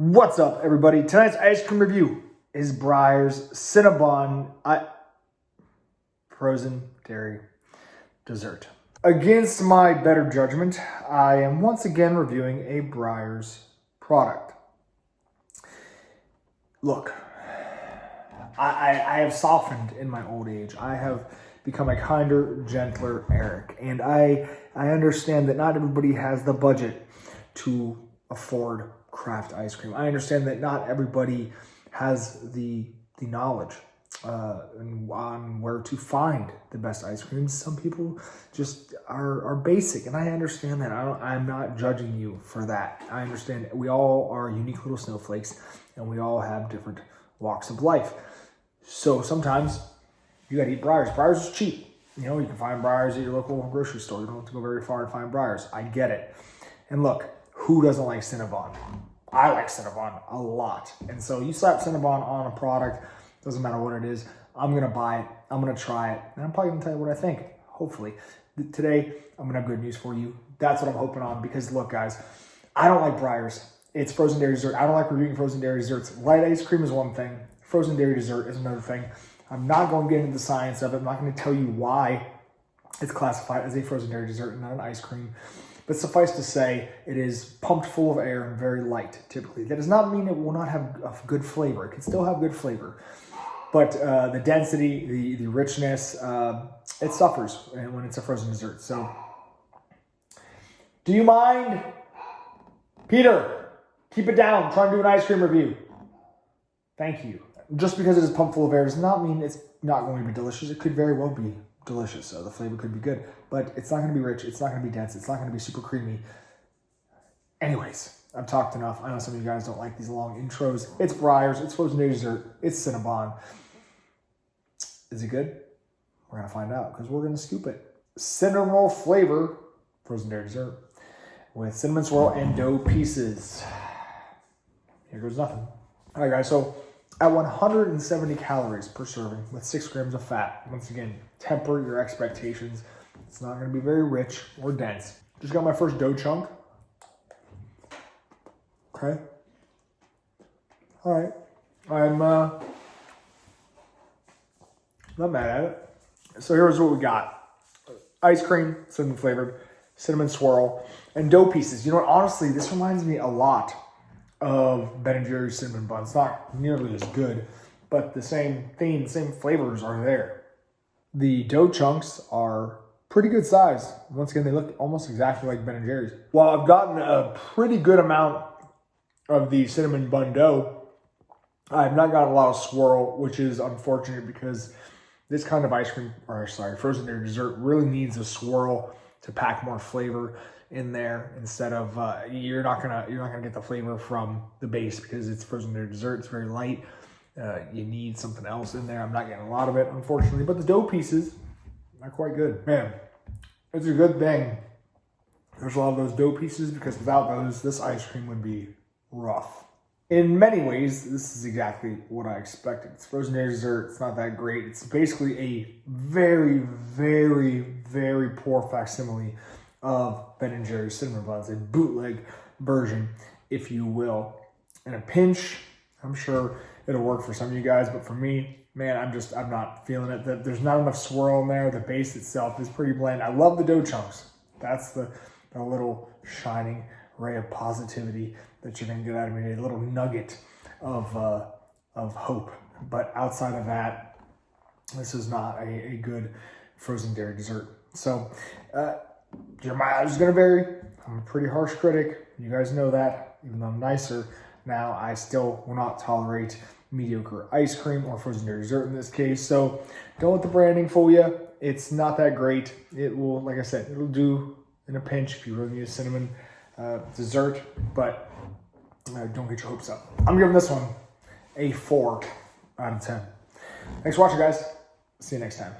What's up, everybody? Tonight's ice cream review is Breyers Cinnabon frozen dairy dessert. Against my better judgment, I am once again reviewing a Breyers product. Look, I have softened in my old age. I have become a kinder, gentler Eric. And I understand that not everybody has the budget to afford craft ice cream. I understand that not everybody has the knowledge on where to find the best ice creams. Some people just are basic, and I understand that. I'm not judging you for that. I understand we all are unique little snowflakes, and we all have different walks of life. So sometimes you gotta eat Breyers. Breyers is cheap. You know, you can find Breyers at your local grocery store. You don't have to go very far to find Breyers. I get it. And look, who doesn't like Cinnabon? I like Cinnabon a lot. And so you slap Cinnabon on a product, doesn't matter what it is, I'm gonna buy it, I'm gonna try it, and I'm probably gonna tell you what I think, hopefully. Today, I'm gonna have good news for you. That's what I'm hoping on, because look guys, I don't like Breyers. It's frozen dairy dessert. I don't like reviewing frozen dairy desserts. Light ice cream is one thing, frozen dairy dessert is another thing. I'm not going to get into the science of it. I'm not going to tell you why it's classified as a frozen dairy dessert and not an ice cream. But suffice to say, it is pumped full of air and very light, typically. That does not mean it will not have a good flavor. It can still have good flavor. But the density, the richness, it suffers when it's a frozen dessert. So, do you mind? Peter, keep it down. I'm trying to do an ice cream review. Thank you. Just because it is pumped full of air does not mean it's not going to be delicious. It could very well be delicious. So the flavor could be good, but it's not going to be rich. It's not going to be dense. It's not going to be super creamy. Anyways, I've talked enough. I know some of you guys don't like these long intros. It's Breyers. It's frozen dairy dessert. It's Cinnabon. Is it good? We're going to find out because we're going to scoop it. Cinnamon roll flavor frozen dairy dessert with cinnamon swirl and dough pieces. Here goes nothing. All right, guys. So at 170 calories per serving with 6 grams of fat. Once again, temper your expectations. It's not going to be very rich or dense. Just got my first dough chunk. Okay. All right. I'm not mad at it. So here's what we got. Ice cream, cinnamon flavored, cinnamon swirl, and dough pieces. You know what? Honestly, this reminds me a lot of Ben & Jerry's cinnamon buns. Not nearly as good, but the same theme, same flavors are there. The dough chunks are pretty good size. Once again, they look almost exactly like Ben & Jerry's. While I've gotten a pretty good amount of the cinnamon bun dough, I've not gotten a lot of swirl, which is unfortunate because this kind of frozen dairy dessert really needs a swirl to pack more flavor in there instead of you're not gonna get the flavor from the base because it's frozen dairy dessert. It's very light. You need something else in there. I'm not getting a lot of it, unfortunately, but the dough pieces are quite good. Man, it's a good thing there's a lot of those dough pieces, because without those, this ice cream would be rough. In many ways, this is exactly what I expected. It's frozen dairy dessert. It's not that great. It's basically a very, very, very poor facsimile of Ben & Jerry's cinnamon buns, a bootleg version, if you will. In a pinch, I'm sure it'll work for some of you guys, but for me, man, I'm not feeling it. There's not enough swirl in there. The base itself is pretty bland. I love the dough chunks. That's the little shining ray of positivity that you're gonna get out of me, a little nugget of hope. But outside of that, this is not a good frozen dairy dessert. So, your mileage is going to vary. I'm a pretty harsh critic. You guys know that. Even though I'm nicer now, I still will not tolerate mediocre ice cream or frozen dairy dessert in this case. So don't let the branding fool you. It's not that great. It will, like I said, it'll do in a pinch if you really need a cinnamon dessert, but don't get your hopes up. I'm giving this one a 4 out of 10. Thanks for watching, guys. See you next time.